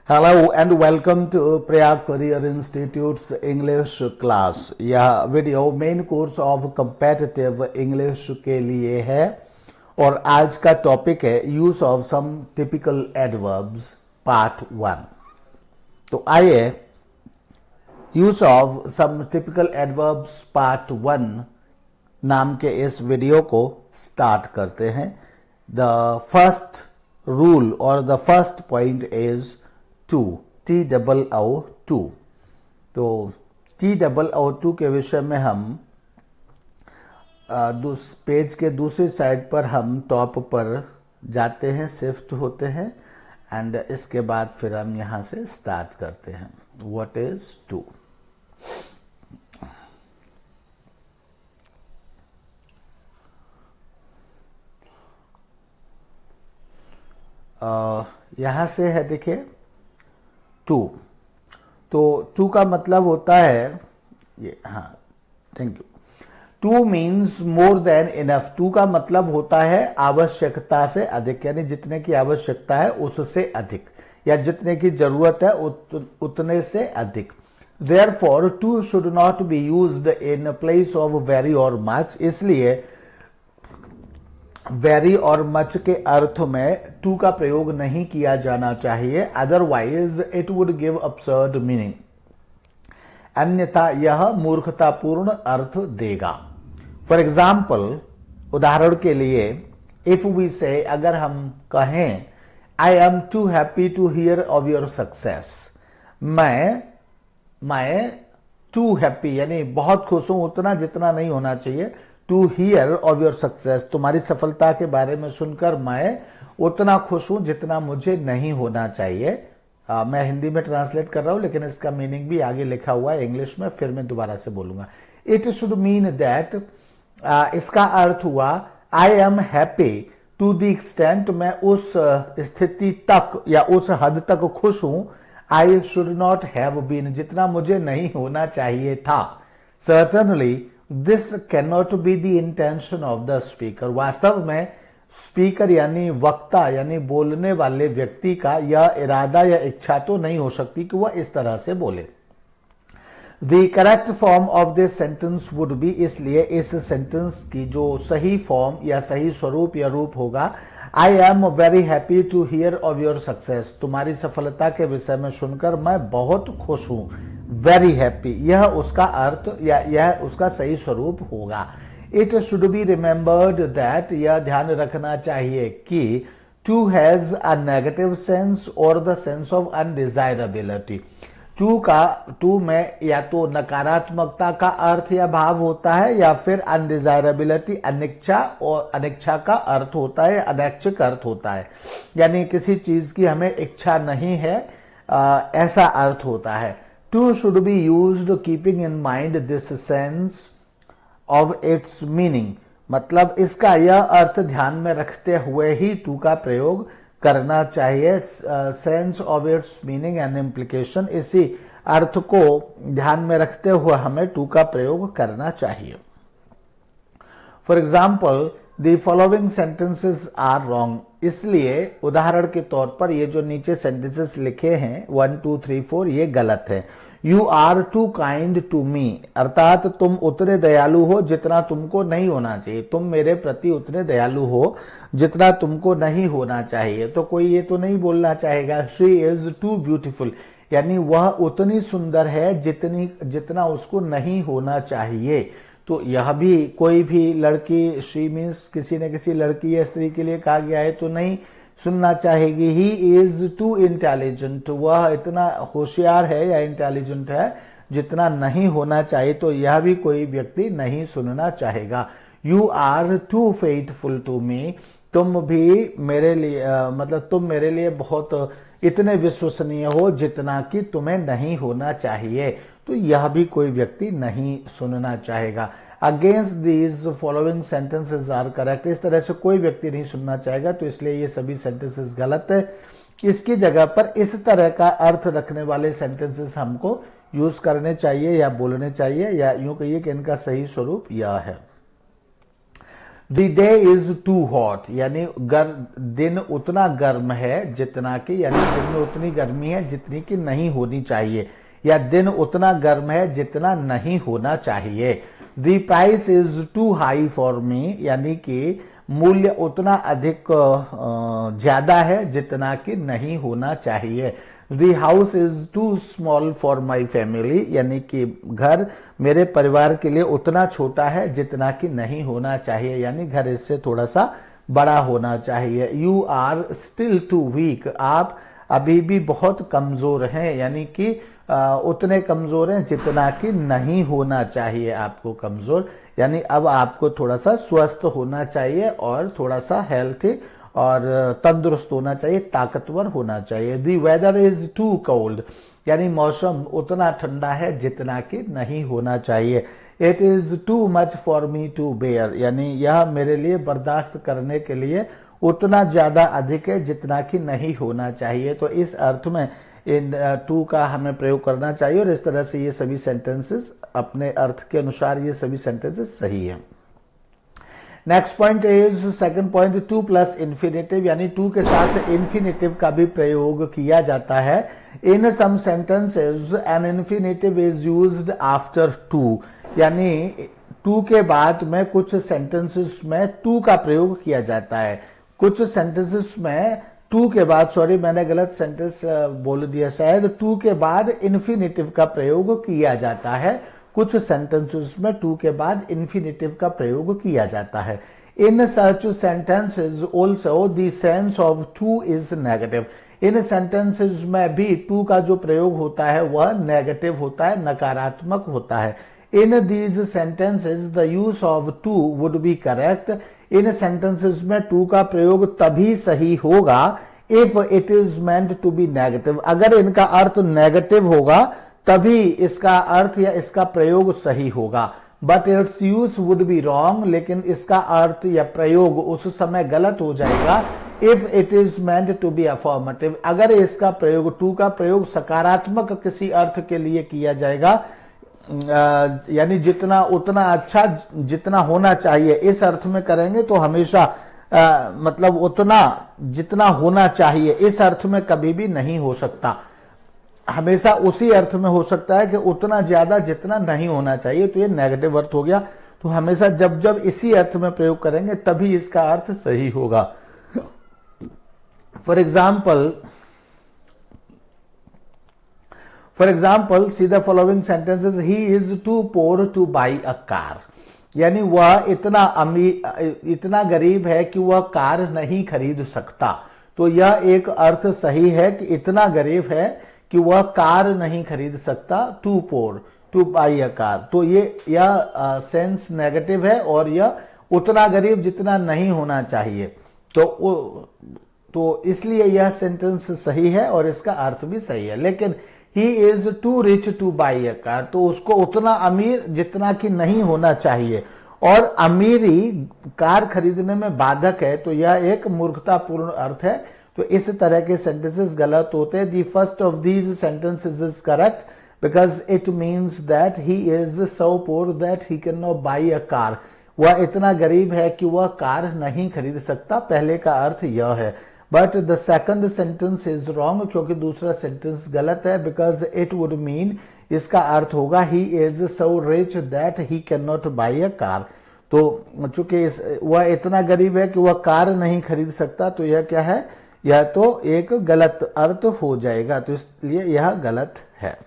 Hello and welcome to Prayag Career Institute's English class। यह video main course of competitive English के लिए है और आज का टॉपिक है use of some typical adverbs part 1। तो आइए use of some typical adverbs part 1 नाम के इस वीडियो को स्टार्ट करते हैं। द फर्स्ट रूल और the first point is too, TOO। तो TOO के विषय में हम पेज के दूसरी साइड पर हम टॉप पर जाते हैं, शिफ्ट होते हैं एंड इसके बाद फिर हम यहां से स्टार्ट करते हैं। What is too? यहां से है, देखिए टू। तो टू का मतलब होता है ये, हाँ thank you. Too means more than enough. Too का मतलब होता है आवश्यकता से अधिक, यानी जितने की आवश्यकता है उससे अधिक, या जितने की जरूरत है उतने से अधिक। Therefore too should not be used in place of very और मच। इसलिए वेरी और मच के अर्थ में टू का प्रयोग नहीं किया जाना चाहिए, otherwise it would give absurd meaning. अन्यथा यह मूर्खतापूर्ण अर्थ देगा। फॉर एग्जाम्पल, उदाहरण के लिए, इफ वी से, अगर हम कहें I am too happy to hear of your success. मैं टू हैप्पी यानी बहुत खुश हूं, उतना जितना नहीं होना चाहिए। To hear of your success, तुम्हारी सफलता के बारे में सुनकर मैं उतना खुश हूं जितना मुझे नहीं होना चाहिए। मैं हिंदी में ट्रांसलेट कर रहा हूं, लेकिन इसका मीनिंग भी आगे लिखा हुआ है इंग्लिश में, फिर मैं दोबारा से बोलूंगा। इट शुड मीन दैट, इसका अर्थ हुआ I am happy to the extent, मैं उस स्थिति तक या उस हद तक खुश हूं, I should not have been, जितना मुझे नहीं होना चाहिए था। Certainly this can not be the intention of the speaker. वास्तव में स्पीकर यानी वक्ता यानी बोलने वाले व्यक्ति का यह इरादा या इच्छा तो नहीं हो सकती कि वह इस तरह से बोले। The correct form of this sentence would be, इसलिए इस सेंटेंस की जो सही फॉर्म या सही स्वरूप या रूप होगा, I am very happy to hear of your success. तुम्हारी सफलता के विषय में सुनकर मैं बहुत खुश हूं। वेरी हैप्पी, यह उसका अर्थ या यह उसका सही स्वरूप होगा। It should be remembered that, यह ध्यान रखना चाहिए कि too has a negative sense और the sense of undesirability. Too में या तो नकारात्मकता का अर्थ या भाव होता है, या फिर अनडिजायरेबिलिटी अनिच्छा और अनिच्छा का अर्थ होता है, अनैच्छिक अर्थ होता है, यानी किसी चीज की हमें इच्छा नहीं है, ऐसा अर्थ होता है। Too should be used keeping in mind this sense of its meaning, मतलब इसका यह अर्थ ध्यान में रखते हुए ही टू का प्रयोग करना चाहिए। Sense of its meaning and implication, इसी अर्थ को ध्यान में रखते हुए हमें टू का प्रयोग करना चाहिए। For example, the following sentences are wrong. इसलिए उदाहरण के तौर पर ये जो नीचे सेंटेंसेस लिखे हैं 1 2 3 4, ये गलत है। You are too kind to me, अर्थात तुम उतने दयालु हो जितना तुमको नहीं होना चाहिए। तुम मेरे प्रति उतने दयालु हो जितना तुमको नहीं होना चाहिए। तो कोई ये तो नहीं बोलना चाहेगा शी इज टू ब्यूटीफुल, यानी वह उतनी सुंदर है जितना उसको नहीं होना चाहिए। तो यह भी कोई भी लड़की, शी मीन्स किसी न किसी लड़की या स्त्री के लिए कहा गया है, तो नहीं सुनना चाहेगी। ही इज टू इंटेलिजेंट, वह इतना होशियार है या इंटेलिजेंट है जितना नहीं होना चाहिए, तो यह भी कोई व्यक्ति नहीं सुनना चाहेगा। You are too faithful to me, तुम भी मेरे लिए मतलब तुम मेरे लिए बहुत इतने विश्वसनीय हो जितना कि तुम्हें नहीं होना चाहिए, तो यह भी कोई व्यक्ति नहीं सुनना चाहेगा। Against these following sentences are correct, इस तरह से कोई व्यक्ति नहीं सुनना चाहेगा, तो इसलिए ये सभी सेंटेंसेस गलत है। इसकी जगह पर इस तरह का अर्थ रखने वाले सेंटेंसेस हमको यूज करने चाहिए या बोलने चाहिए, या यूं कहिए कि इनका सही स्वरूप यह है। The day is too hot, यानी दिन उतना गर्म है जितना कि, यानी दिन में उतनी गर्मी है जितनी कि नहीं होनी चाहिए, या दिन उतना गर्म है जितना नहीं होना चाहिए। The price is too high for me, यानी कि मूल्य उतना अधिक ज्यादा है जितना कि नहीं होना चाहिए। The house is too small for my family, यानी कि घर मेरे परिवार के लिए उतना छोटा है जितना कि नहीं होना चाहिए, यानी घर इससे थोड़ा सा बड़ा होना चाहिए। You are still too weak, आप अभी भी बहुत कमजोर हैं, यानी कि उतने कमजोर हैं जितना कि नहीं होना चाहिए आपको कमजोर, यानी अब आपको थोड़ा सा स्वस्थ होना चाहिए और थोड़ा सा हेल्थी और तंदुरुस्त होना चाहिए, ताकतवर होना चाहिए। The weather is too cold, यानी मौसम उतना ठंडा है जितना कि नहीं होना चाहिए। It is too much for me to bear, यानी यह मेरे लिए बर्दाश्त करने के लिए उतना ज्यादा अधिक है जितना कि नहीं होना चाहिए। तो इस अर्थ में इन टू का हमें प्रयोग करना चाहिए, और इस तरह से ये सभी सेंटेंसेस अपने अर्थ के अनुसार ये सभी सेंटेंसेस सही है। Next point is second point, to plus infinitive, यानी टू के साथ इन्फिनेटिव का भी प्रयोग किया जाता है। In some sentences an infinitive is used after to, यानी टू के बाद में कुछ सेंटेंसेस में टू का प्रयोग किया जाता है। कुछ सेंटेंसेस में टू के बाद, सॉरी मैंने गलत सेंटेंस बोल दिया शायद, टू के बाद इन्फिनेटिव का प्रयोग किया जाता है। कुछ सेंटेंसेस में टू के बाद इन्फिनेटिव का प्रयोग किया जाता है। In such sentences also the sense of to is negative, इन सेंटेंसेस में भी टू का जो प्रयोग होता है वह नेगेटिव होता है, नकारात्मक होता है। In these sentences the use of too would be correct, इन सेंटेंसेस में टू का प्रयोग तभी सही होगा if it is meant to be negative, अगर इनका अर्थ नेगेटिव होगा तभी इसका अर्थ या इसका प्रयोग सही होगा। But it's use would be wrong, लेकिन इसका अर्थ या प्रयोग उस समय गलत हो जाएगा if it is meant to be affirmative, अगर इसका प्रयोग टू का प्रयोग सकारात्मक किसी अर्थ के लिए किया जाएगा, यानी जितना उतना अच्छा जितना होना चाहिए इस अर्थ में करेंगे तो हमेशा मतलब उतना जितना होना चाहिए इस अर्थ में कभी भी नहीं हो सकता, हमेशा उसी अर्थ में हो सकता है कि उतना ज्यादा जितना नहीं होना चाहिए, तो ये नेगेटिव अर्थ हो गया। तो हमेशा जब जब इसी अर्थ में प्रयोग करेंगे तभी इसका अर्थ सही होगा। For example see the following sentences, he is too poor to buy a car, यानी वह इतना गरीब है कि वह कार नहीं खरीद सकता। तो यह एक अर्थ सही है कि इतना गरीब है कि वह कार नहीं खरीद सकता, too poor to buy a car, तो यह सेंस नेगेटिव है और यह उतना गरीब जितना नहीं होना चाहिए। तो इसलिए यह सेंटेंस सही है और इसका अर्थ भी सही है। लेकिन he is too rich to buy a car, तो उसको उतना अमीर जितना कि नहीं होना चाहिए, और अमीरी कार खरीदने में बाधक है, तो यह एक मूर्खतापूर्ण अर्थ है। तो इस तरह के सेंटेंसेस गलत होते हैं। The first of these sentences is correct because it means that he is so poor that he can not by a car, वह इतना गरीब है कि वह कार नहीं खरीद सकता, पहले का अर्थ यह है। But the second sentence is wrong, क्योंकि दूसरा सेंटेंस गलत है, बिकॉज इट वुड मीन, इसका अर्थ होगा he is so rich that he can not by a car. तो चूंकि वह इतना गरीब है कि वह कार नहीं खरीद सकता, तो यह क्या है, यह तो एक गलत अर्थ हो जाएगा, तो इसलिए यह गलत है।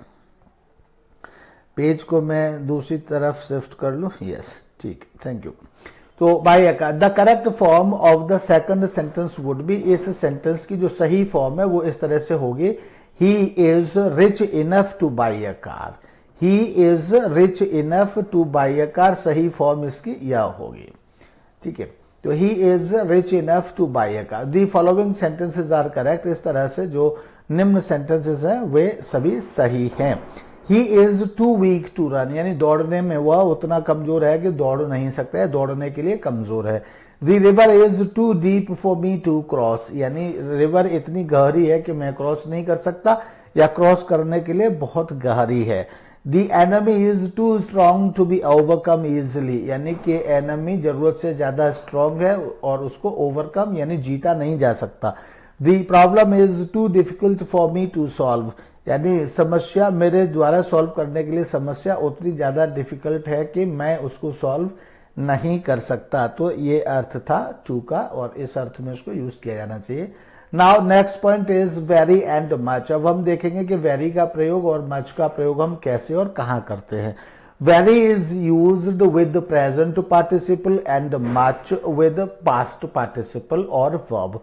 पेज को मैं दूसरी तरफ शिफ्ट कर लूं, यस ठीक, थैंक यू। तो by the correct form of the second sentence would be, इस सेंटेंस की जो सही फॉर्म है वो इस तरह से होगी, he is rich enough to buy a car, he is rich enough to buy a car, सही फॉर्म इसकी यह होगी, ठीक है। तो he is rich enough to buy a car, the following sentences are correct, इस तरह से जो निम्न सेंटेंसेस हैं वे सभी सही हैं। He is too weak to run, यानी दौड़ने में वह उतना कमजोर है कि दौड़ नहीं सकता है, दौड़ने के लिए कमजोर है। The river is too deep for me to cross, यानी रिवर इतनी गहरी है कि मैं क्रॉस नहीं कर सकता, या क्रॉस करने के लिए बहुत गहरी है। The enemy is too strong to be overcome easily, यानी कि एनिमी जरूरत से ज्यादा स्ट्रॉन्ग है और उसको ओवरकम यानी जीता नहीं जा सकता। The problem is too difficult for me to solve, यानी समस्या मेरे द्वारा सॉल्व करने के लिए समस्या उतनी ज्यादा डिफिकल्ट है कि मैं उसको सॉल्व नहीं कर सकता। तो ये अर्थ था टू का और इस अर्थ में उसको यूज किया जाना चाहिए। Now next point is very and much. अब हम देखेंगे कि वेरी का प्रयोग और मच का प्रयोग हम कैसे और कहां करते हैं। Very is used with present participle and much with past participle और वर्ब।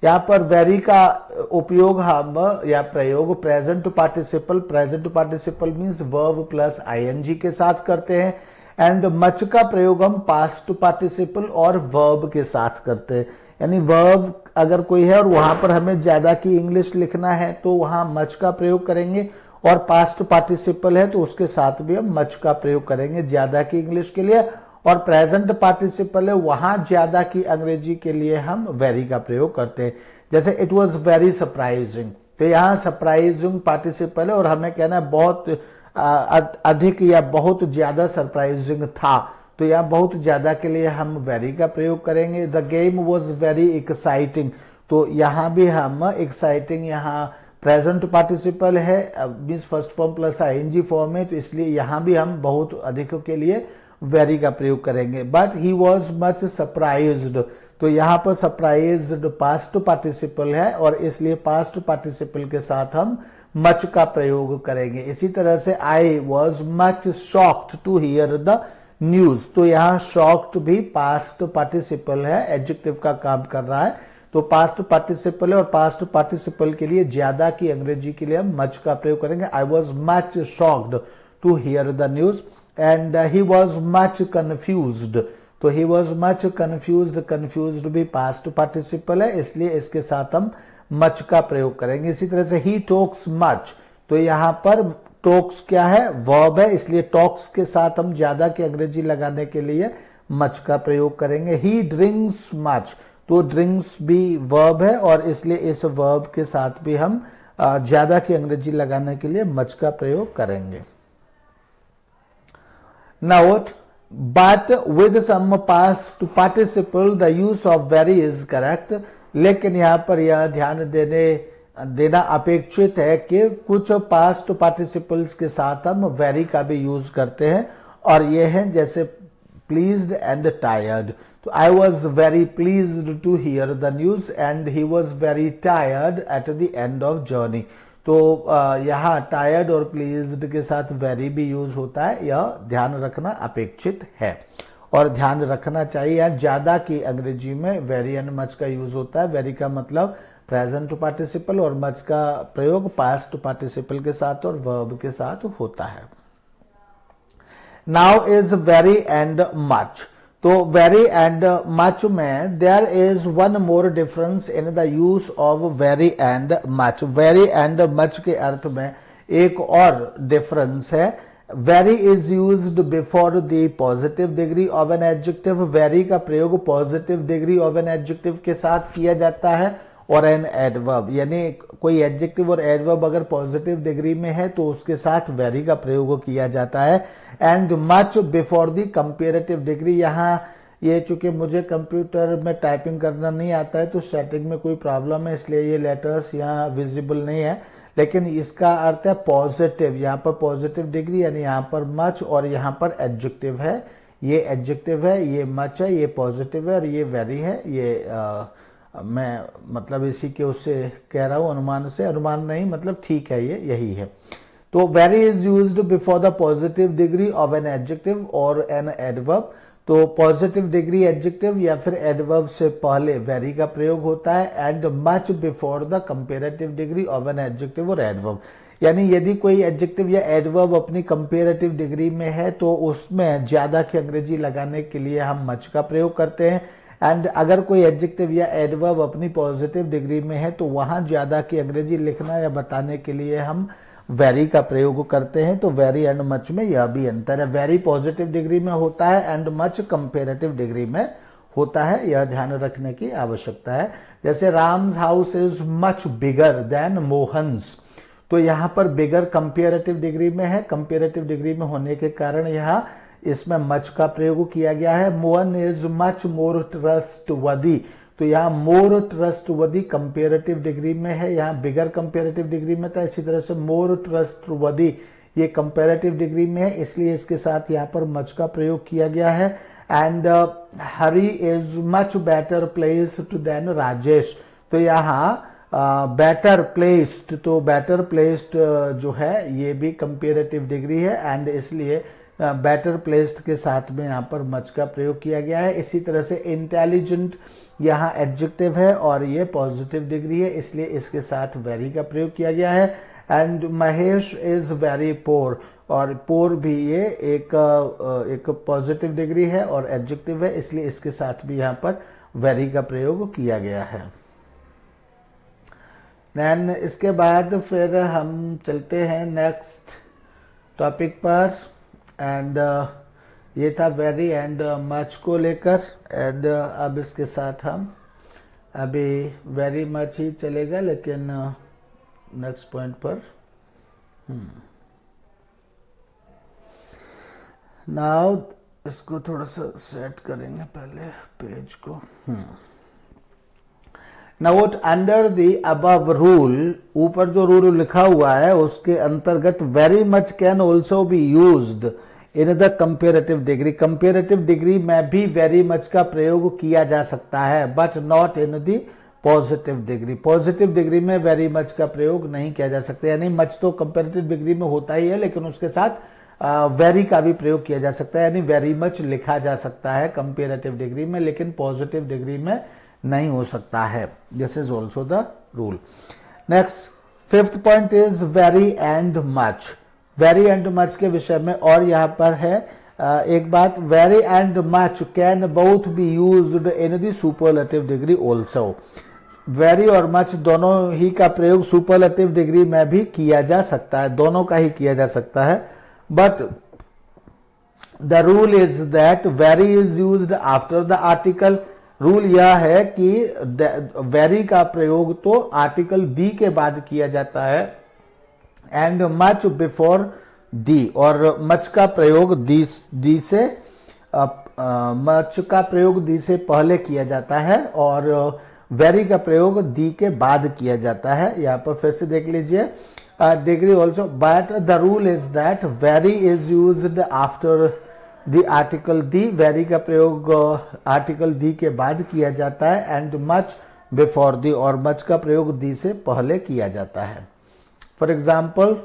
यहां पर वेरी का उपयोग हम या प्रयोग present participle means verb plus ING के साथ करते हैं एंड मच का प्रयोग हम पास्ट पार्टिसिपल और वर्ब के साथ करते हैं। यानी वर्ब अगर कोई है और वहां पर हमें ज्यादा की इंग्लिश लिखना है तो वहां मच का प्रयोग करेंगे, और पास्ट पार्टिसिपल है तो उसके साथ भी हम मच का प्रयोग करेंगे ज्यादा की इंग्लिश के लिए, और प्रेजेंट पार्टिसिपल है वहां ज्यादा की अंग्रेजी के लिए हम वेरी का प्रयोग करते हैं। जैसे इट वॉज वेरी सरप्राइजिंग, तो यहाँ सरप्राइजिंग पार्टिसिपल है और हमें कहना है बहुत अधिक या बहुत ज्यादा सरप्राइजिंग था, तो यहाँ बहुत ज्यादा के लिए हम वेरी का प्रयोग करेंगे। The game was very exciting, तो यहाँ भी हम एक्साइटिंग यहाँ प्रेजेंट पार्टिसिपल है means first form plus ING form है, तो इसलिए यहाँ भी हम बहुत अधिक के लिए वेरी का प्रयोग करेंगे। But he was much surprised, तो यहाँ पर सरप्राइज्ड पास्ट पार्टिसिपल है और इसलिए पास्ट पार्टिसिपल के साथ हम मच का प्रयोग करेंगे। इसी तरह से I was much shocked to hear the news, तो यहाँ शॉक्ड भी पास्ट पार्टिसिपल है, एडजेक्टिव का काम कर रहा है, तो पास्ट पार्टिसिपल है और पास्ट पार्टिसिपल के लिए ज्यादा की अंग्रेजी के लिए हम मच का प्रयोग करेंगे। I was much shocked to hear the news and he was much confused, तो ही वॉज मच कंफ्यूज्ड भी पास्ट पार्टिसिपल है, इसलिए इसके साथ हम मच का प्रयोग करेंगे। इसी तरह से ही टॉक्स मच, तो यहां पर टॉक्स क्या है, वर्ब है, इसलिए टॉक्स के साथ हम ज्यादा की अंग्रेजी लगाने के लिए मच का प्रयोग करेंगे। ही ड्रिंक्स मच, तो ड्रिंक्स भी वर्ब है और इसलिए इस वर्ब के साथ भी हम ज्यादा की अंग्रेजी लगाने के लिए मच का प्रयोग करेंगे। Note, but with some past participle the use of very is correct, लेकिन यहाँ पर यह ध्यान देना अपेक्षित है कि कुछ पास्ट पार्टिसिपल्स के साथ हम वेरी का भी यूज करते हैं और ये है जैसे प्लीज्ड एंड टायर्ड, तो I was very pleased to hear the news and he was very tired at the end of journey, तो यहाँ टायर्ड और प्लीज्ड के साथ वेरी भी यूज होता है, यह ध्यान रखना अपेक्षित है और ध्यान रखना चाहिए। ज्यादा की अंग्रेजी में वेरी एंड मच का यूज होता है। वेरी का मतलब प्रेजेंट पार्टिसिपल और मच का प्रयोग पास्ट पार्टिसिपल के साथ और वर्ब के साथ होता है। Now is very and much, तो वेरी एंड मच में there is one more difference in the use of very and much. Very and much के अर्थ में एक और डिफरेंस है। Very is used before the positive degree of an adjective, very का प्रयोग positive degree of an adjective के साथ किया जाता है, और एन एडवर्ब, यानी कोई एडजेक्टिव और एडवर्ब अगर पॉजिटिव डिग्री में है तो उसके साथ वेरी का प्रयोग किया जाता है। And much before the comparative degree, यहाँ ये चूंकि मुझे कंप्यूटर में टाइपिंग करना नहीं आता है तो सेटिंग में कोई प्रॉब्लम है, इसलिए ये लेटर्स यहाँ विजिबल नहीं है, लेकिन इसका अर्थ है पॉजिटिव, यहाँ पर पॉजिटिव डिग्री यानी यहाँ पर मच और यहाँ पर एडजेक्टिव है, ये एडजेक्टिव है, ये मच है, ये पॉजिटिव है और ये वेरी है। ये मैं मतलब इसी के उससे कह रहा हूं, अनुमान से, अनुमान नहीं मतलब ठीक है, ये यही है। तो very is used before the positive degree of an adjective और एन एडवर्ब, तो पॉजिटिव डिग्री एडजेक्टिव या फिर एडवर्ब से पहले वेरी का प्रयोग होता है। And much before the comparative degree of an adjective और एडवर्ब, यानी यदि कोई एडजेक्टिव या एडवर्ब अपनी कंपेरेटिव डिग्री में है तो उसमें ज्यादा की अंग्रेजी लगाने के लिए हम मच का प्रयोग करते हैं। एंड अगर कोई एडजेक्टिव या एडवर्ब अपनी पॉजिटिव डिग्री में है तो वहां ज्यादा की अंग्रेजी लिखना या बताने के लिए हम वेरी का प्रयोग करते हैं। तो वेरी एंड मच में यह भी अंतर है, वेरी पॉजिटिव डिग्री में होता है एंड मच कंपेरेटिव डिग्री में होता है, यह ध्यान रखने की आवश्यकता है। जैसे Ram's house is much bigger than Mohan's, तो यहाँ पर बिगर कंपेरेटिव डिग्री में है, कंपेरेटिव डिग्री में होने के कारण यहाँ इसमें मच का प्रयोग किया गया है। One is much more trustworthy, तो यहाँ मोर ट्रस्टवर्दी कंपेरेटिव डिग्री में है, यहाँ बिगर कंपेरेटिव डिग्री में था। इसी तरह से मोर ट्रस्टवर्दी ये कंपेरेटिव डिग्री में है, इसलिए इसके साथ यहाँ पर मच का प्रयोग किया गया है। And Hari is much better placed than Rajesh, तो यहाँ बेटर प्लेस्ड, तो बेटर प्लेस्ड जो है ये भी कंपेरेटिव डिग्री है एंड इसलिए बेटर प्लेस्ड के साथ में यहाँ पर मच का प्रयोग किया गया है। इसी तरह से इंटेलिजेंट यहाँ एडजेक्टिव है और ये पॉजिटिव डिग्री है, इसलिए इसके साथ वेरी का प्रयोग किया गया है। एंड महेश इज वेरी पोर, और पोर भी ये एक पॉजिटिव डिग्री है और एडजेक्टिव है, इसलिए इसके साथ भी यहाँ पर वेरी का प्रयोग किया गया है। देन इसके बाद फिर हम चलते हैं नेक्स्ट टॉपिक पर, एंड ये था वेरी एंड मच को लेकर। एंड अब इसके साथ हम अभी वेरी मच ही चलेगा, लेकिन नेक्स्ट पॉइंट पर नाउ इसको थोड़ा सा सेट करेंगे पहले पेज को। Note under the above rule, ऊपर जो रूल लिखा हुआ है उसके अंतर्गत very much can also be used in the comparative degree, comparative degree में भी वेरी मच का प्रयोग किया जा सकता है, but not in the positive degree. Positive degree में वेरी मच का प्रयोग नहीं किया जा सकता, यानी मच तो कंपेरेटिव डिग्री में होता ही है, लेकिन उसके साथ वेरी का भी प्रयोग किया जा सकता है, यानी वेरी मच लिखा जा सकता है कंपेरेटिव डिग्री में, लेकिन पॉजिटिव डिग्री में नहीं हो सकता है। This is also the rule. Next fifth point is very and much. Very and much के विषय में और यहाँ पर है एक बात, very and much can both B used in the superlative degree also. Very और मच दोनों ही का प्रयोग सुपरलेटिव डिग्री में भी किया जा सकता है, दोनों का ही किया जा सकता है, but the rule is that very is used after the article. Rule यह है कि वेरी का प्रयोग तो आर्टिकल दी के बाद किया जाता है, एंड मच बिफोर दी, और मच का प्रयोग दी से मच का प्रयोग दी से पहले किया जाता है और वेरी का प्रयोग दी के बाद किया जाता है। यहां पर फिर से देख लीजिए degree also, but the rule is that very is used after the article the, very का प्रयोग आर्टिकल दी के बाद किया जाता है, एंड मच बिफोर दी, और मच का प्रयोग दी से पहले किया जाता है। For example,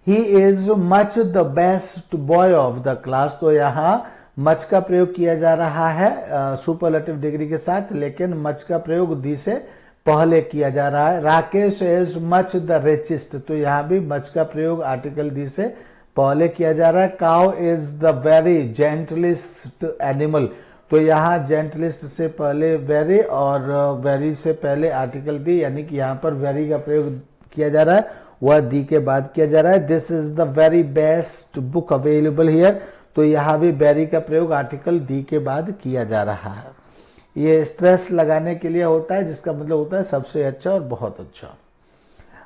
he is much the best boy of the class, तो यहां मच का प्रयोग किया जा रहा है सुपरलेटिव डिग्री के साथ, लेकिन मच का प्रयोग दी से पहले किया जा रहा है। Rakesh is much the richest, तो यहां भी मच का प्रयोग आर्टिकल दी से पहले किया जा रहा है। Cow is the very gentlest animal, तो यहाँ जेंटलिस्ट से पहले वेरी और वेरी से पहले आर्टिकल दी, यानी कि यहाँ पर वेरी का प्रयोग किया जा रहा है, वह दी के बाद किया जा रहा है। This is the very best book available here, तो यहाँ भी वेरी का प्रयोग आर्टिकल दी के बाद किया जा रहा है। ये स्ट्रेस लगाने के लिए होता है, जिसका मतलब होता है सबसे अच्छा और बहुत अच्छा।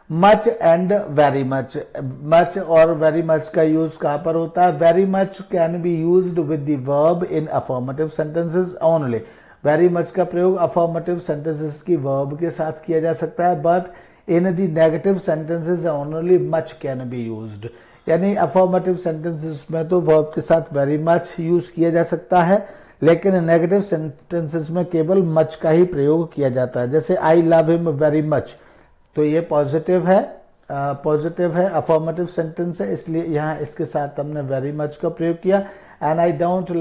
Much and very much, much और वेरी मच का यूज कहां पर होता है? Very much can be used with the verb in affirmative sentences only. Very much का प्रयोग अफर्मेटिव सेंटेंसेस की वर्ब के साथ किया जा सकता है, but in the negative sentences only much can be used. यानी अफर्मेटिव सेंटेंसेस में तो वर्ब के साथ वेरी मच यूज किया जा सकता है, लेकिन नेगेटिव सेंटेंसेस में केवल मच का ही प्रयोग किया जाता है। जैसे I love him very much, तो ये पॉजिटिव है, अफर्मेटिव सेंटेंस है, इसलिए यहाँ इसके साथ हमने वेरी मच का प्रयोग किया। And I don't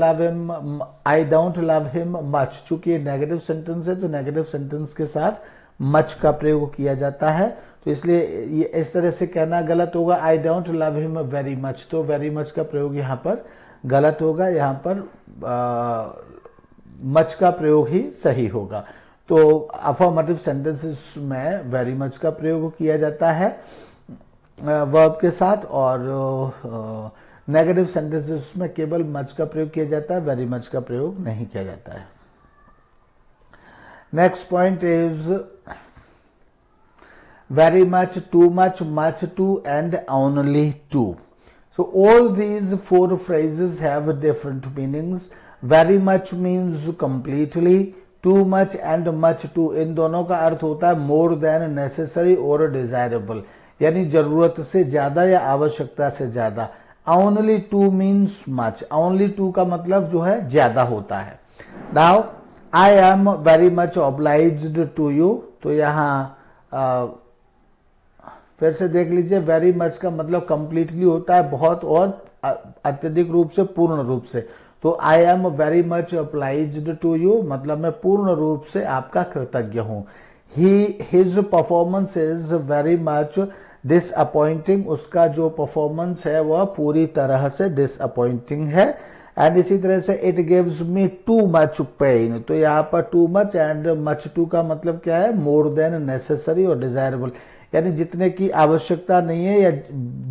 love him much, चूंकि ये नेगेटिव सेंटेंस है तो नेगेटिव सेंटेंस के साथ मच का प्रयोग किया जाता है, तो इसलिए ये इस तरह से कहना गलत होगा I don't love him very much, तो वेरी मच का प्रयोग यहाँ पर गलत होगा, यहाँ पर मच का प्रयोग ही सही होगा। तो अफर्मेटिव सेंटेंसेस में वेरी मच का प्रयोग किया जाता है वर्ब के साथ, और नेगेटिव सेंटेंसेस में केवल मच का प्रयोग किया जाता है, वेरी मच का प्रयोग नहीं किया जाता है। Next point is very much, too much, much too, and only too. So all these four phrases have different meanings. Very much means completely, too much and much too इन दोनों का अर्थ होता है more than necessary और desirable, यानी जरूरत से ज्यादा या आवश्यकता से ज्यादा. Only too means much. Only too का मतलब जो है ज्यादा होता है. Now I am very much obliged to you. तो यहाँ फिर से देख लीजिए, वेरी मच का मतलब कंप्लीटली होता है बहुत और अत्यधिक रूप से, पूर्ण रूप से. तो I am very much obliged to you मतलब मैं पूर्ण रूप से आपका कृतज्ञ हूं. His performance is very much disappointing. उसका जो परफॉर्मेंस है वह पूरी तरह से डिसअपॉइंटिंग है. एंड इसी तरह से it gives me too much pain. तो यहाँ पर too much and much too का मतलब क्या है, मोर देन नेसेसरी और डिजायरेबल, यानी जितने की आवश्यकता नहीं है या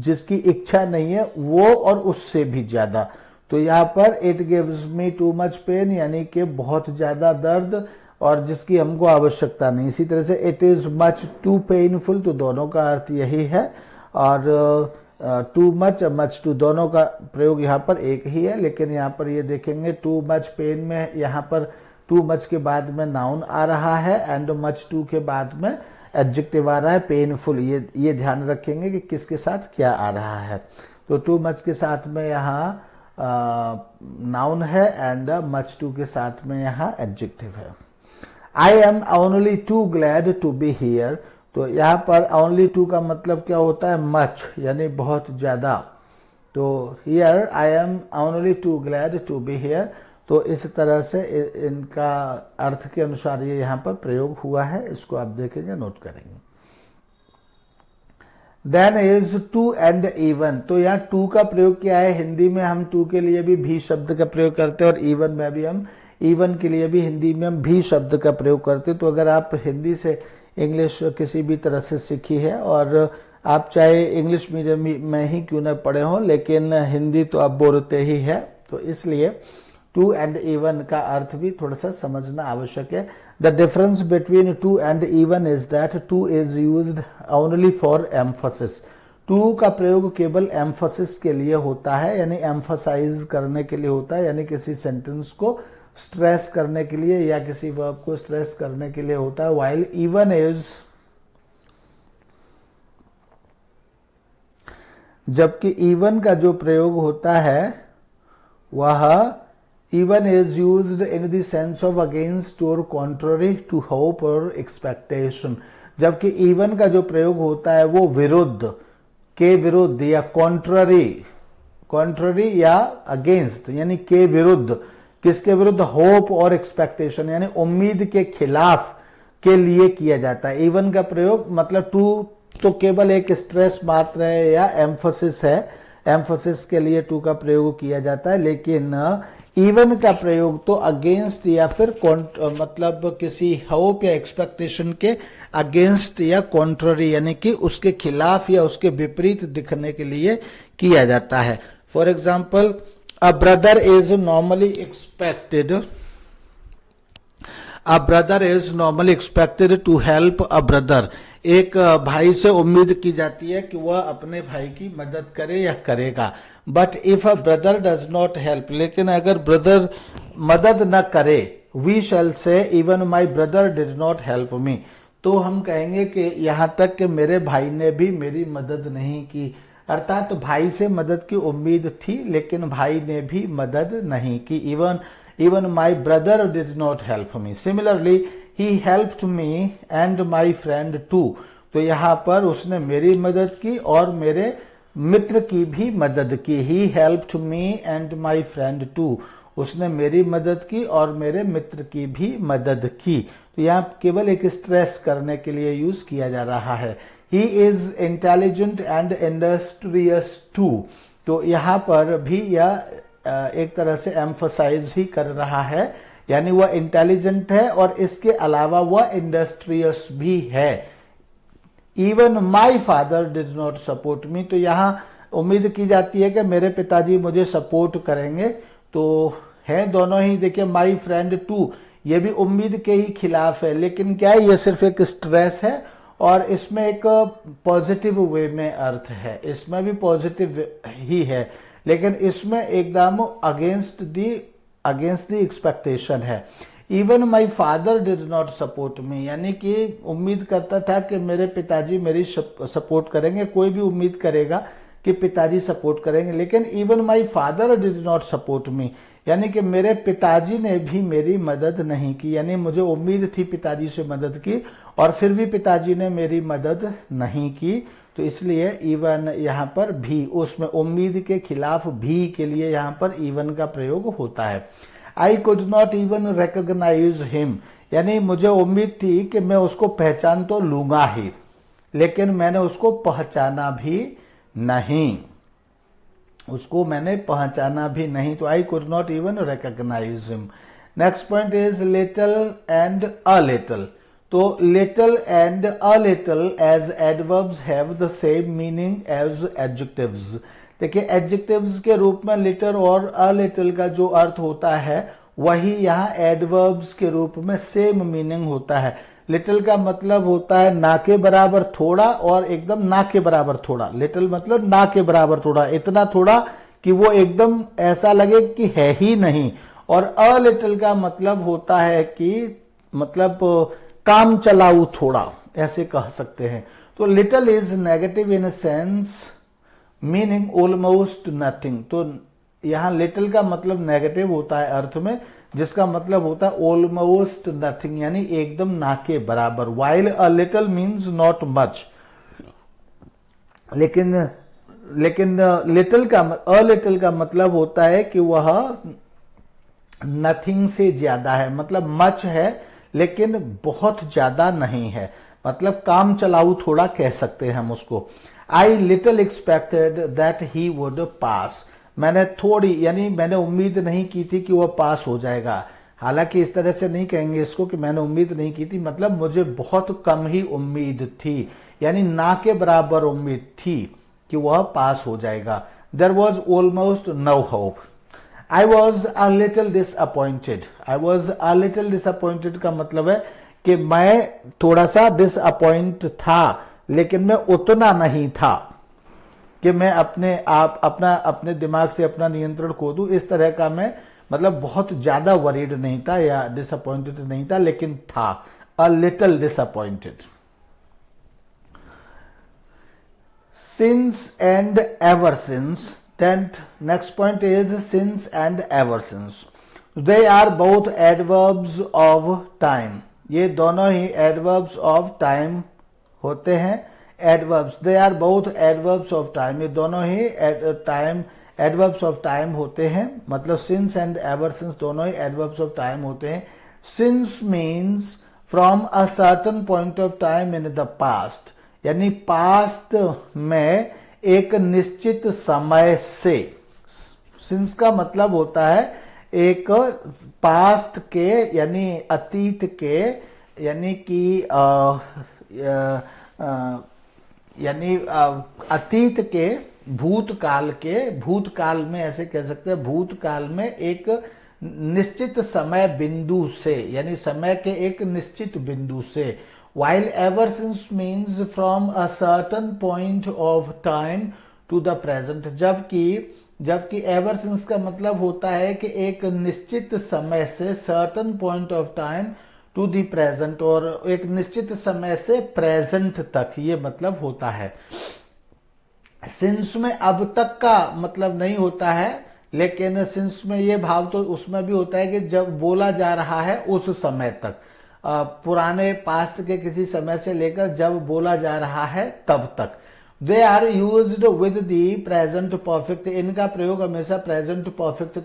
जिसकी इच्छा नहीं है वो और उससे भी ज्यादा. तो यहाँ पर it gives me too much pen यानी कि बहुत ज्यादा दर्द और जिसकी हमको आवश्यकता नहीं. इसी तरह से it is much too painful, तो दोनों का अर्थ यही है. और टू मच टू दोनों का प्रयोग यहाँ पर एक ही है, लेकिन यहाँ पर ये देखेंगे टू मच पेन में यहाँ पर टू मच के बाद में नाउन आ रहा है एंड मच टू के बाद में एडजेक्टिव आ रहा है पेनफुल. ये ध्यान रखेंगे कि किसके साथ क्या आ रहा है. तो टू मच के साथ में यहाँ नाउन है एंड मच टू के साथ में यहाँ एडजेक्टिव है. I am only too glad to be here. तो यहाँ पर ओनली टू का मतलब क्या होता है, मच यानी बहुत ज्यादा. तो here I am only too glad to be here. तो इस तरह से इनका अर्थ के अनुसार ये यहाँ पर प्रयोग हुआ है. इसको आप देखेंगे, नोट करेंगे. Then is too and even. तो यहाँ टू का प्रयोग क्या है, हिंदी में हम टू के लिए भी शब्द का प्रयोग करते हैं और इवन में भी हम इवन के लिए भी हिंदी में हम भी शब्द का प्रयोग करते हैं. तो अगर आप हिंदी से इंग्लिश किसी भी तरह से सीखी है और आप चाहे इंग्लिश मीडियम में ही क्यों न पढ़े हो, लेकिन हिंदी तो आप बोलते ही है, तो इसलिए टू एंड इवन का अर्थ भी थोड़ा सा समझना आवश्यक है. The difference between too and even is that too is used only for emphasis. Too का प्रयोग केवल एम्फोसिस के लिए होता है, यानी एम्फोसाइज करने के लिए होता है, यानी किसी सेंटेंस को स्ट्रेस करने के लिए या किसी वर्ब को स्ट्रेस करने के लिए होता है. वाइल इवन इज, जबकि इवन का जो प्रयोग होता है वह even is used in the sense of against और कॉन्ट्ररी टू होप और एक्सपेक्टेशन. जबकि इवन का जो प्रयोग होता है वो विरुद्ध के विरुद्ध या कॉन्ट्ररी या अगेंस्ट यानी के विरुद्ध, किसके विरुद्ध, होप और एक्सपेक्टेशन यानी उम्मीद के खिलाफ के लिए किया जाता है. इवन का प्रयोग मतलब टू तो केवल एक स्ट्रेस मात्र है या एम्फोसिस है, एम्फोसिस के लिए टू का प्रयोग किया जाता है. लेकिन इवन का प्रयोग तो अगेंस्ट या फिर मतलब किसी होप या एक्सपेक्टेशन के अगेंस्ट या कॉन्ट्ररी यानी कि उसके खिलाफ या उसके विपरीत दिखने के लिए किया जाता है. For example, a brother is normally expected to help a brother. एक भाई से उम्मीद की जाती है कि वह अपने भाई की मदद करे या करेगा. But if a brother does not help, लेकिन अगर ब्रदर मदद न करे, वी शैल से even my brother did not help मी. तो हम कहेंगे कि यहां तक कि मेरे भाई ने भी मेरी मदद नहीं की. अर्थात तो भाई से मदद की उम्मीद थी लेकिन भाई ने भी मदद नहीं की. Even my brother did not help me. Similarly he helped me and my friend too. तो यहाँ पर उसने मेरी मदद की और मेरे मित्र की भी मदद की. He helped me and my friend too. उसने मेरी मदद की और मेरे मित्र की भी मदद की. तो यहाँ केवल एक स्ट्रेस करने के लिए यूज किया जा रहा है. He is intelligent and industrious too. तो यहाँ पर भी यह एक तरह से एम्फोसाइज ही कर रहा है, यानी वह इंटेलिजेंट है और इसके अलावा वह इंडस्ट्रियस भी है. Even my father did not support me. तो यहाँ उम्मीद की जाती है कि मेरे पिताजी मुझे सपोर्ट करेंगे. तो है दोनों ही, देखिए माई फ्रेंड टू ये भी उम्मीद के ही खिलाफ है, लेकिन क्या है, ये सिर्फ एक स्ट्रेस है और इसमें एक पॉजिटिव वे में अर्थ है, इसमें भी पॉजिटिव ही है, लेकिन इसमें एकदम अगेंस्ट द एक्सपेक्टेशन है। Even my father did not support me, यानी कि उम्मीद करता था कि मेरे पिताजी मेरी सपोर्ट करेंगे, कोई भी उम्मीद करेगा कि पिताजी सपोर्ट करेंगे, लेकिन even my father did not support me, यानी कि मेरे पिताजी ने भी मेरी मदद नहीं की, यानी मुझे उम्मीद थी पिताजी से मदद की और फिर भी पिताजी ने मेरी मदद नहीं की, तो इसलिए इवन यहाँ पर भी, उसमें उम्मीद के खिलाफ भी के लिए यहाँ पर इवन का प्रयोग होता है। I could not even recognise him, यानी मुझे उम्मीद थी कि मैं उसको पहचान तो लूंगा ही, लेकिन मैंने उसको पहचाना भी नहीं, उसको मैंने पहचाना भी नहीं, तो I could not even recognise him. Next point is little and a little. तो little and a little as adverbs have the same meaning as adjectives. देखिए एडजेक्टिव्स के रूप में लिटिल और अ लिटिल का जो अर्थ होता है वही यहाँ एडवर्ब्स के रूप में सेम मीनिंग होता है। लिटिल का मतलब होता है ना के बराबर थोड़ा और एकदम ना के बराबर थोड़ा। लिटिल मतलब ना के बराबर थोड़ा, इतना थोड़ा कि वो एकदम ऐसा लगे कि है ही नहीं। और अ लिटिल का मतलब होता है कि मतलब काम चलाऊ थोड़ा, ऐसे कह सकते हैं। तो little is negative in sense meaning almost nothing. तो यहां लिटिल का मतलब नेगेटिव होता है अर्थ में, जिसका मतलब होता है ऑलमोस्ट नथिंग, यानी एकदम ना के बराबर। While a little means not much, लेकिन लिटिल का अ लिटिल का मतलब होता है कि वह नथिंग से ज्यादा है, मतलब मच है लेकिन बहुत ज्यादा नहीं है, मतलब काम चलाऊ थोड़ा कह सकते हैं हम उसको। I little expected that he would pass. मैंने थोड़ी, यानी मैंने उम्मीद नहीं की थी कि वह पास हो जाएगा। हालांकि इस तरह से नहीं कहेंगे इसको कि मैंने उम्मीद नहीं की थी, मतलब मुझे बहुत कम ही उम्मीद थी, यानी ना के बराबर उम्मीद थी कि वह पास हो जाएगा। There was almost no hope. I was a little disappointed. I was a little disappointed का मतलब है कि मैं थोड़ा सा डिसअपॉइंट था, लेकिन मैं उतना नहीं था कि मैं अपने दिमाग से अपना नियंत्रण खो दूं। इस तरह का मैं, मतलब बहुत ज्यादा वरीड नहीं था या डिसअपॉइंटेड नहीं था, लेकिन था अ little disappointed. Since and ever since. 10th next point is since and ever since. They are both adverbs of time. ये दोनों ही adverbs of time होते हैं। adverbs, they are both adverbs of time. ये दोनों ही adverbs of time होते हैं, मतलब since and ever since दोनों ही adverbs of time होते हैं। Since means from a certain point of time in the past, यानी past में एक निश्चित समय से। सिंस का मतलब होता है एक पास्ट के, यानी अतीत के, यानी कि यानी अतीत के, भूतकाल में ऐसे कह सकते हैं, भूतकाल में एक निश्चित समय बिंदु से, यानी समय के एक निश्चित बिंदु से। While ever since means from a certain point of time to the present, जबकि ever since का मतलब होता है कि एक निश्चित समय से, certain point of time to the present, और एक निश्चित समय से present तक, ये मतलब होता है। since में अब तक का मतलब नहीं होता है, लेकिन since में ये भाव तो उसमें भी होता है कि जब बोला जा रहा है उस समय तक, पुराने पास्ट के किसी समय से लेकर जब बोला जा रहा है तब तक। They are used with the present perfect. इनका प्रयोग हमेशा प्रेजेंट परफेक्ट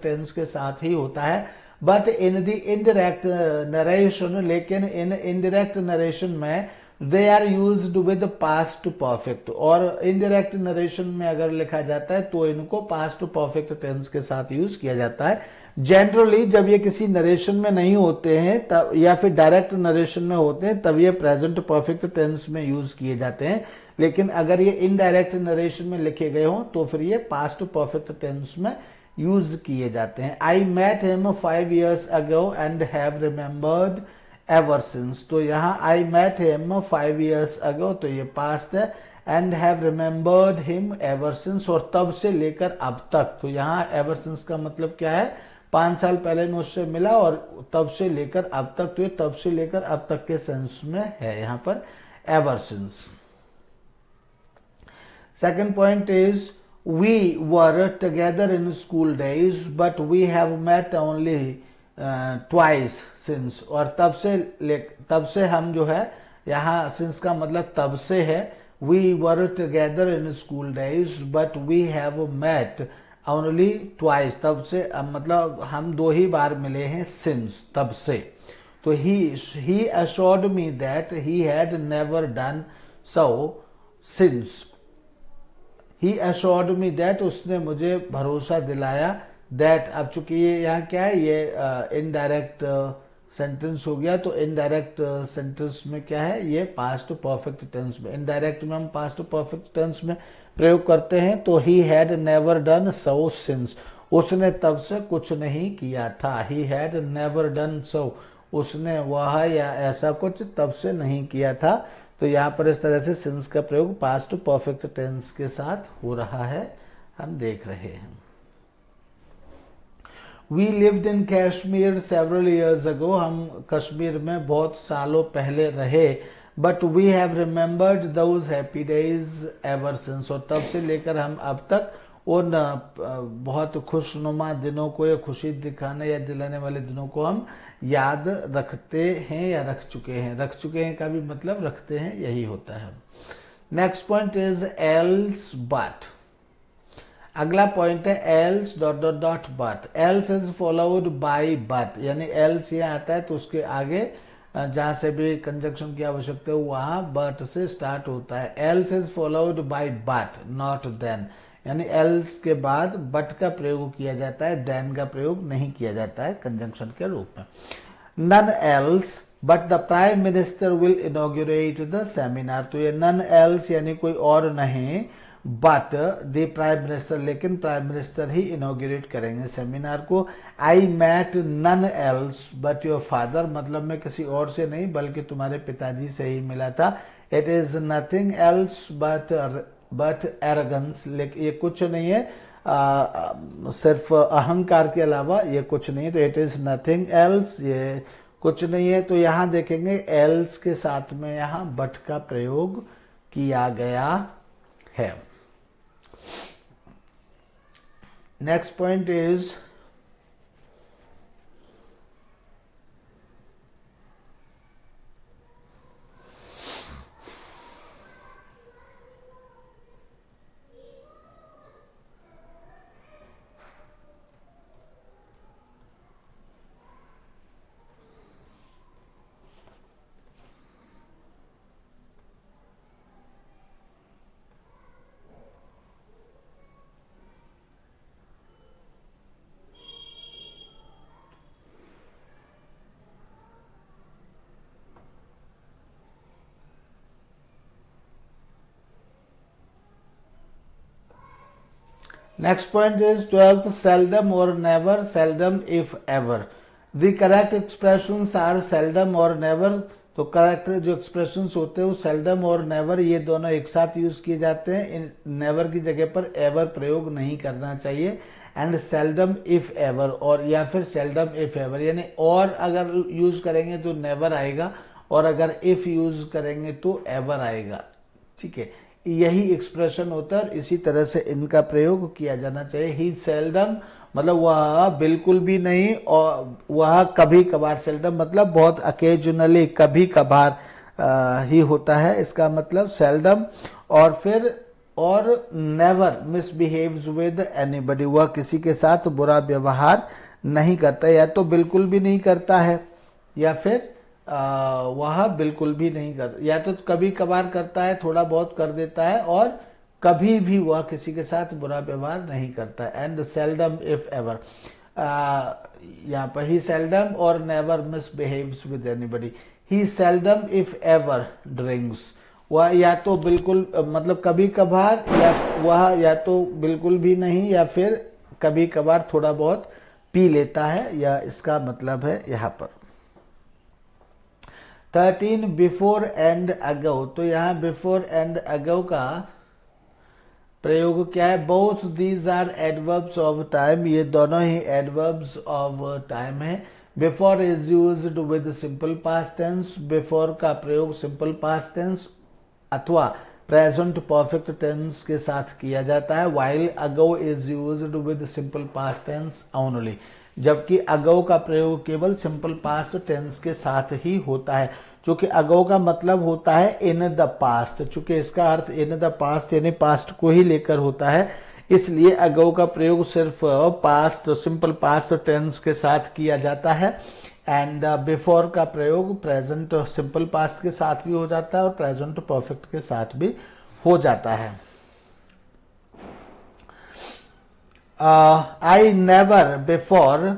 टेंस के साथ ही होता है। But in the indirect narration, लेकिन इन इनडायरेक्ट नरेशन में they are used with past perfect, और इनडायरेक्ट नरेशन में अगर लिखा जाता है तो इनको पास्ट परफेक्ट टेंस के साथ यूज किया जाता है। जनरली जब ये किसी नरेशन में नहीं होते हैं तब, या फिर डायरेक्ट नरेशन में होते हैं, तब ये प्रेजेंट परफेक्ट टेंस में यूज किए जाते हैं। लेकिन अगर ये इनडायरेक्ट नरेशन में लिखे गए हों तो फिर ये पास्ट परफेक्ट टेंस में यूज किए जाते हैं। I met him 5 years ago and have remembered ever since, तो यहाँ I met him 5 years ago, तो ये पास्ट है, and have remembered him ever since, और तब से लेकर अब तक, तो यहाँ एवर सिंस का मतलब क्या है, 5 साल पहले मैं उससे मिला और तब से लेकर अब तक, तो ये तब से लेकर अब तक के सेंस में है यहाँ पर ever since. Second point is we were together in school days but we have met only twice since, और तब से हम जो है, यहाँ सिंस का मतलब तब से है, we were together in school days but we have met only twice, तब से मतलब हम 2 ही बार मिले हैं सिंस, तब से। तो ही assured me that he had never done so since, he assured me that, उसने मुझे भरोसा दिलाया, that, अब चूंकि ये यहाँ क्या है, ये इनडायरेक्ट सेंटेंस हो गया, तो इनडायरेक्ट सेंटेंस में क्या है, ये पास्ट परफेक्ट टेंस में, इनडायरेक्ट में हम पास्ट परफेक्ट टेंस में प्रयोग करते हैं, तो he had never done so since, उसने तब से कुछ नहीं किया था, he had never done so, उसने वह या ऐसा कुछ तब से नहीं किया था, तो यहाँ पर इस तरह से सिंस का प्रयोग पास्ट परफेक्ट टेंस के साथ हो रहा है, हम देख रहे हैं। We lived in Kashmir several years ago, हम कश्मीर में बहुत सालों पहले रहे, but we have remembered those happy days ever since, और तब से लेकर हम अब तक उन बहुत खुशनुमा दिनों को, या खुशी दिखाने या दिलाने वाले दिनों को हम याद रखते हैं या रख चुके हैं। रख चुके हैं का भी मतलब रखते हैं यही होता है। Next point is else but. अगला पॉइंट है else dot dot dot but. Else is followed by but, यानी एल्स यहाँ आता है तो उसके आगे जहां से भी कंजक्शन की आवश्यकता है वहां बट से स्टार्ट होता है। Else is followed by but not then, यानी एल्स के बाद बट का प्रयोग किया जाता है, देन का प्रयोग नहीं किया जाता है कंजंक्शन के रूप में। None else but the prime minister will inaugurate the seminar, तो ये नन एल्स यानी कोई और नहीं, बट द प्राइम मिनिस्टर, लेकिन प्राइम मिनिस्टर ही इनॉग्रेट करेंगे सेमिनार को। I met none else but your father, मतलब मैं किसी और से नहीं बल्कि तुम्हारे पिताजी से ही मिला था। It is nothing else but arrogance, लेकिन ये कुछ नहीं है सिर्फ अहंकार के अलावा ये कुछ नहीं है, तो इट इज नथिंग एल्स, ये कुछ नहीं है। तो यहां देखेंगे एल्स के साथ में यहां बट का प्रयोग किया गया है। Next point is Next point is 12th, seldom or never, seldom if ever. The correct expressions are seldom or never, तो करेक्ट जो एक्सप्रेशंस होते हैं वो सेल्डम और नेवर ये दोनों एक साथ यूज किए जाते हैं। नेवर की जगह पर एवर प्रयोग नहीं करना चाहिए। एंड सेल्डम इफ एवर, और या फिर सेल्डम इफ एवर, यानी और अगर यूज करेंगे तो नेवर आएगा और अगर इफ यूज करेंगे तो एवर आएगा। ठीक है, यही एक्सप्रेशन होता है और इसी तरह से इनका प्रयोग किया जाना चाहिए। ही सेल्डम मतलब वह बिल्कुल भी नहीं, और वह कभी कभार, सेल्डम मतलब बहुत अकेजनली, कभी कभार ही होता है इसका मतलब सेल्डम। और फिर और नेवर मिसबिहेव्स विद एनीबडी, वह किसी के साथ बुरा व्यवहार नहीं करता, या तो बिल्कुल भी नहीं करता है या फिर वह बिल्कुल भी नहीं करता, या तो कभी कभार करता है, थोड़ा बहुत कर देता है, और कभी भी वह किसी के साथ बुरा व्यवहार नहीं करता। एंड सेल्डम इफ एवर, यहाँ पर ही सेल्डम और never misbehaves with anybody. He seldom if ever drinks, वह या तो बिल्कुल मतलब कभी कभार, या वह या तो बिल्कुल भी नहीं या फिर कभी कभार थोड़ा बहुत पी लेता है, या इसका मतलब है यहाँ पर। 13 बिफोर एंड अगो, तो यहाँ बिफोर एंड अगो का प्रयोग क्या है? Both these are adverbs of time, ये दोनों ही एडवर्ब्स ऑफ टाइम है। Before is used with simple past tense, before का प्रयोग सिंपल पास्ट टेंस अथवा प्रेजेंट परफेक्ट टेंस के साथ किया जाता है। While ago is used with simple past tense only, जबकि अगो का प्रयोग केवल सिंपल पास्ट टेंस के साथ ही होता है। चूंकि अगो का मतलब होता है इन द पास्ट, चूंकि इसका अर्थ इन द पास्ट यानी पास्ट को ही लेकर होता है, इसलिए अगो का प्रयोग सिर्फ पास्ट सिंपल पास्ट टेंस के साथ किया जाता है। एंड बिफोर का प्रयोग प्रेजेंट सिंपल पास्ट के साथ भी हो जाता है और प्रेजेंट परफेक्ट के साथ भी हो जाता है। I never before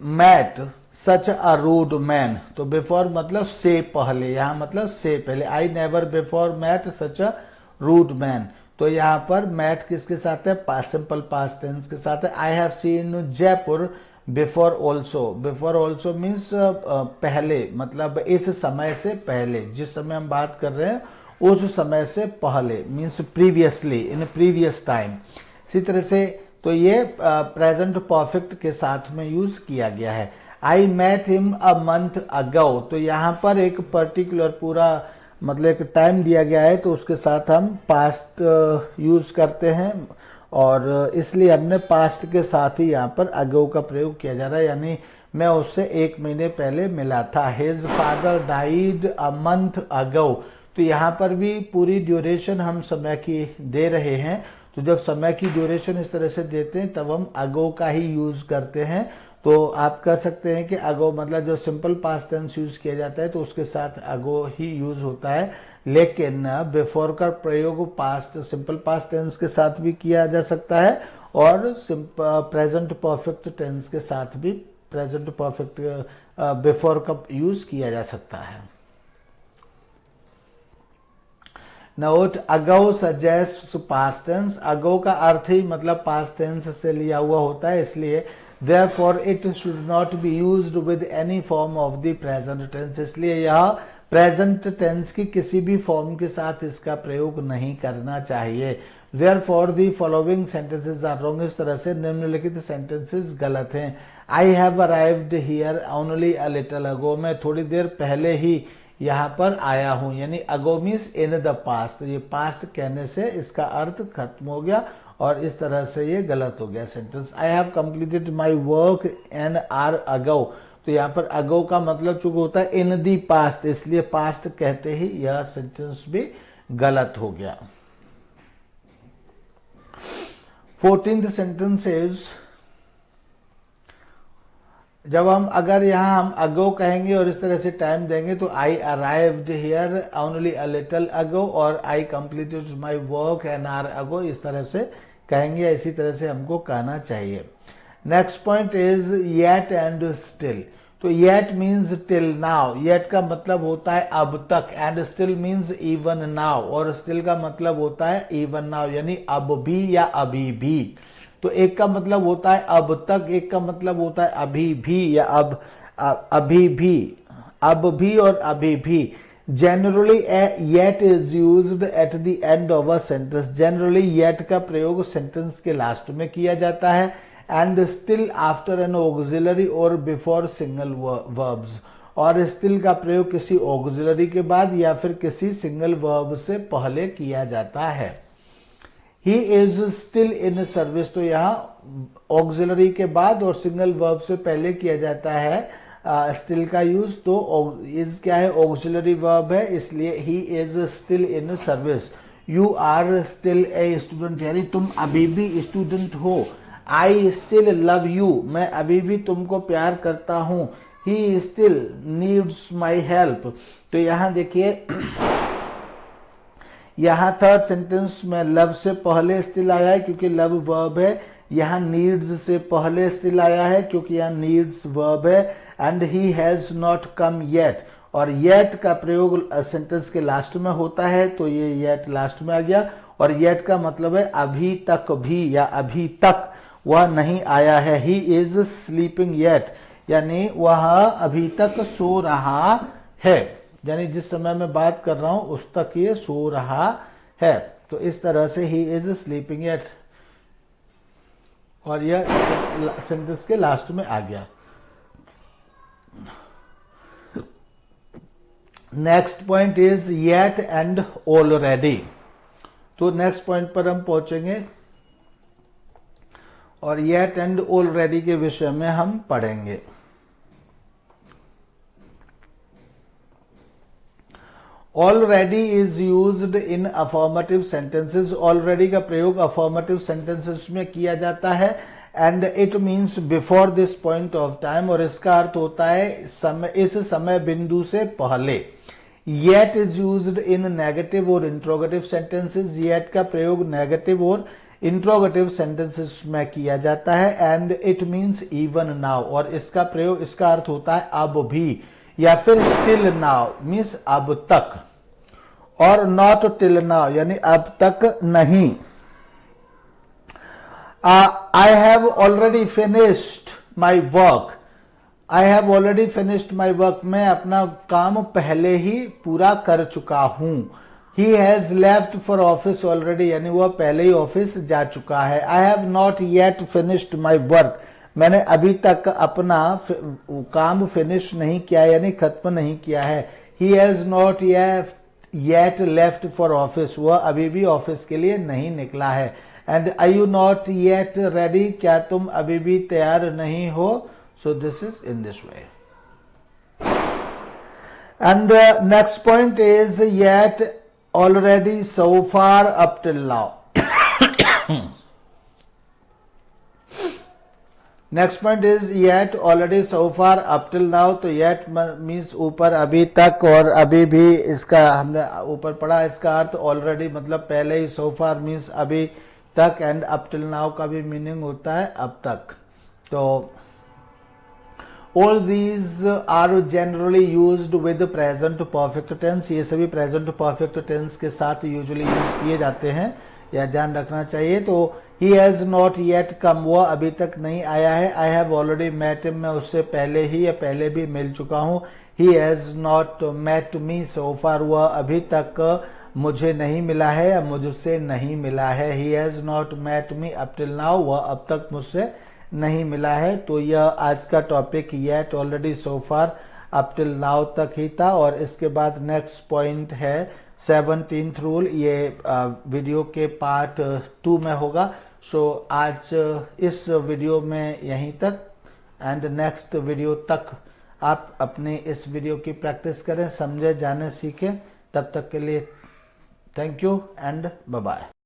met such a rude man, तो बिफोर मतलब से पहले, यहां मतलब से पहले। I never before met such a rude man, तो यहां पर मैट किसके साथ है? सिंपल पास्ट टेंस के साथ है। I have seen Jaipur before also, before also means पहले, मतलब इस समय से पहले, जिस समय हम बात कर रहे हैं उस समय से पहले means previously, in previous time. इसी तरह से तो ये प्रेजेंट परफेक्ट के साथ में यूज किया गया है। I met him a month ago, तो यहाँ पर एक पर्टिकुलर पूरा मतलब एक टाइम दिया गया है, तो उसके साथ हम पास्ट यूज करते हैं और इसलिए हमने पास्ट के साथ ही यहाँ पर अगो का प्रयोग किया जा रहा है, यानी मैं उससे 1 महीने पहले मिला था। His father died a month ago, तो यहाँ पर भी पूरी ड्यूरेशन हम समय की दे रहे हैं, तो जब समय की ड्यूरेशन इस तरह से देते हैं तब हम अगो का ही यूज करते हैं। तो आप कह सकते हैं कि अगो मतलब जो सिंपल पास्ट टेंस यूज किया जाता है तो उसके साथ अगो ही यूज होता है, लेकिन बिफोर का प्रयोग पास्ट सिंपल पास्ट टेंस के साथ भी किया जा सकता है और प्रेजेंट परफेक्ट टेंस के साथ भी प्रेजेंट परफेक्ट बिफोर का यूज किया जा सकता है। नोट अगो सजेस्ट पास्ट टेंस, अगो का अर्थ ही मतलब पास्ट टेंस से लिया हुआ होता है, इसलिए therefore it should not be used with any form of the present tense, इसलिए यह प्रेजेंट टेंस की किसी भी फॉर्म के साथ इसका प्रयोग नहीं करना चाहिए। therefore the following sentences are wrong, इस तरह से निम्नलिखित सेंटेंसेस गलत हैं। I have arrived here only a little ago, मैं थोड़ी देर पहले ही यहाँ पर आया हूं, यानी अगो मीन्स इन द पास्ट, ये पास्ट कहने से इसका अर्थ खत्म हो गया और इस तरह से ये गलत हो गया sentence. I have completed my work an hour ago, तो यहाँ पर अगो का मतलब चूंकि होता है इन दी पास्ट, इसलिए पास्ट कहते ही यह सेंटेंस भी गलत हो गया। 14th सेंटेंस इज, जब हम अगर यहां हम अगो कहेंगे और इस तरह से टाइम देंगे तो I arrived here only a little ago और I completed my work an hour ago, इस तरह से कहेंगे, इसी तरह से हमको कहना चाहिए। Next point is yet and still, तो yet means till now, yet का मतलब होता है अब तक and still means even now, और स्टिल का मतलब होता है इवन नाउ यानी अब भी या अभी भी। तो एक का मतलब होता है अब तक, एक का मतलब होता है अभी भी या अभी भी, अब भी और अभी भी। Generally yet is used eight the end of a sentence, generally yet का प्रयोग सेंटेंस के लास्ट में किया जाता है and still after N auxiliary और बिफोर सिंगल वर्ब्स, और स्टिल का प्रयोग किसी ऑक्सिलरी के बाद या फिर किसी सिंगल वर्ब से पहले किया जाता है। ही इज स्टिल इन सर्विस, तो यहाँ ऑक्सिलरी के बाद और सिंगल वर्ब से पहले किया जाता है स्टिल का यूज, तो इज क्या है? ऑक्सिलरी वर्ब है, इसलिए he is still in service. You are still a student, यानी तुम अभी भी स्टूडेंट हो। आई स्टिल लव यू, मैं अभी भी तुमको प्यार करता हूं। He still needs my help, तो यहां देखिए यहां थर्ड सेंटेंस में लव से पहले स्टिल आया है क्योंकि लव वर्ब है, यहां नीड्स से पहले स्टिल आया है क्योंकि यहां नीड्स वर्ब है, and he has not come yet, और येट का प्रयोग सेंटेंस के लास्ट में होता है, तो ये येट लास्ट में आ गया, और येट का मतलब है अभी तक भी या अभी तक वह नहीं आया है। ही इज स्लीपिंग येट, यानी वह अभी तक सो रहा है। यानी जिस समय मैं बात कर रहा हूं उस तक ये सो रहा है। तो इस तरह से ही इज स्लीपिंग एट, और यह सेंटेंस के लास्ट में आ गया। Next point is yet and already. तो नेक्स्ट पॉइंट पर हम पहुंचेंगे और येट एंड ऑलरेडी के विषय में हम पढ़ेंगे। Already is used in affirmative sentences. Already का प्रयोग अफॉर्मेटिव सेंटेंसेस में किया जाता है and it means before this point of time, और इसका अर्थ होता है समय, इस समय बिंदु से पहले। Yet is used in negative और इंट्रोगेटिव सेंटेंसेस। येट का प्रयोग नेगेटिव और इंट्रोगेटिव सेंटेंसेस में किया जाता है and it means even now, और इसका प्रयोग, इसका अर्थ होता है अब भी, या फिर टिल नाउ मीन्स अब तक, और नॉट टिल नाउ यानी अब तक नहीं। आई have already finished my work. I have already finished my work, मैं अपना काम पहले ही पूरा कर चुका हूं। He has left for office already, यानी वह पहले ही ऑफिस जा चुका है। I have not yet finished my work, मैंने अभी तक अपना काम फिनिश नहीं किया यानी खत्म नहीं किया है। He has not yet left for office, वह अभी भी ऑफिस के लिए नहीं निकला है। And are you not yet ready, क्या तुम अभी भी तैयार नहीं हो। So this is in this way. And next point is yet already so far up till now. Next point is yet already so far up till now. तो yet means ऊपर अभी तक, और अभी भी इसका हमने ऊपर पढ़ा, इसका अर्थ ऑलरेडी मतलब पहले ही, सो फार मीन्स अभी तक, एंड अप टिल नाउ का भी मीनिंग होता है अब तक। तो all these are generally used with present perfect tense. ये सभी प्रेजेंट परफेक्ट टेंस के साथ यूजुअली यूज किए जाते हैं, या ध्यान रखना चाहिए। तो he has not yet come, वह अभी तक नहीं आया है। I have already met him, मैं उससे पहले ही या पहले भी मिल चुका हूं। He has not met me so far, वह अभी तक मुझे नहीं मिला है या मुझसे नहीं मिला है। He has not met me up till now, वह अब तक मुझसे नहीं मिला है। तो यह आज का topic yet already so far up till now तक ही था। और इसके बाद नेक्स्ट पॉइंट है 17th रूल, ये वीडियो के पार्ट 2 में होगा। सो आज इस वीडियो में यहीं तक, एंड नेक्स्ट वीडियो तक आप अपने इस वीडियो की प्रैक्टिस करें, समझे, जाने, सीखें। तब तक के लिए thank you and bye bye.